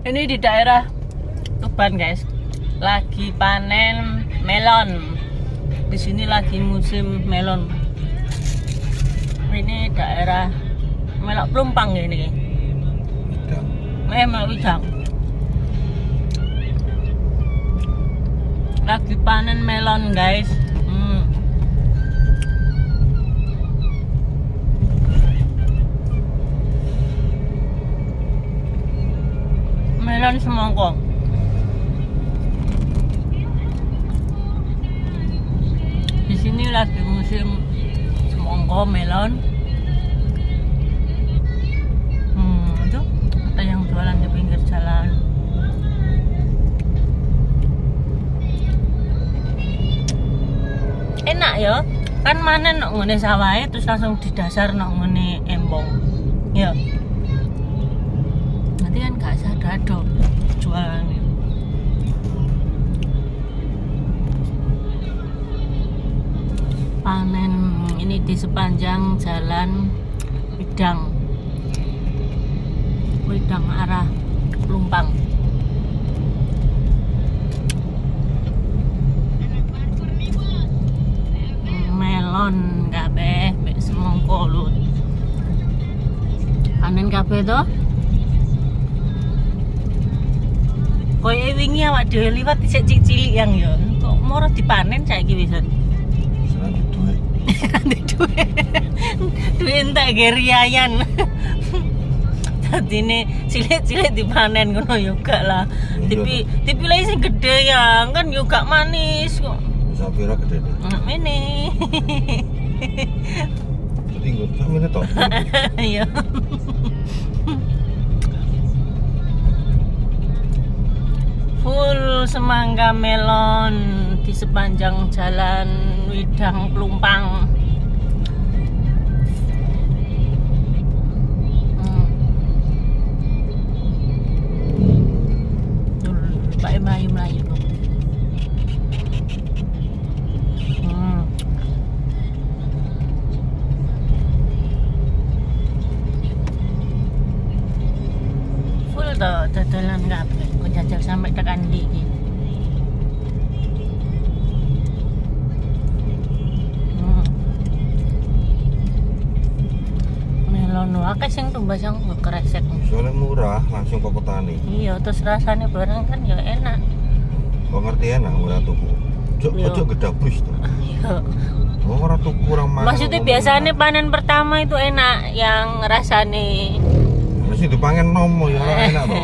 Ini di daerah Tuban guys, lagi panen melon. Di sini lagi musim melon. Ini daerah Melok Plumpang ini. Melok Widang. Lagi panen melon guys. Melon semongko. Di sini lagi musim semongko melon. Itu ada yang jualan di pinggir jalan. Enak ya, kan manen nok ngene sawahe terus langsung didasar nok ngene embong. Ya. Nanti kan gak sadado jualannya. Panen ini di sepanjang jalan Widang arah Plumpang. Melon kabeh mek semongko lho. Panen kabeh to. Koyo wingi awak dhewe liwat isik cilik yang ya. Kok moro dipanen saiki wisan. Serang duit. Nanti duit entek geriayan. Dadi ne cilik-cilik dipanen ngono yo gak lah. Dipilih sing gede ya, kan yo gak manis kok. Sapira gede. Ini. Tinggal samene tok. Iya. Full semangka melon di sepanjang jalan Widang Plumpang. Pak Melayu. Full tuh dadolan kabeh. Kok jajal sampai tekan ndi iki. Melon akeh sing tumbas yang kresek. Soalnya murah, langsung ke petani. Iya, terus rasanya barang kan ya enak. Kok ngerti enak murah tuku. Ojo gedabus tuh. Iya. Oh, ora tuku kurang mahal. Maksudnya biasanya panen pertama itu enak yang rasanya Mesti dipangan nomo ya enak toh.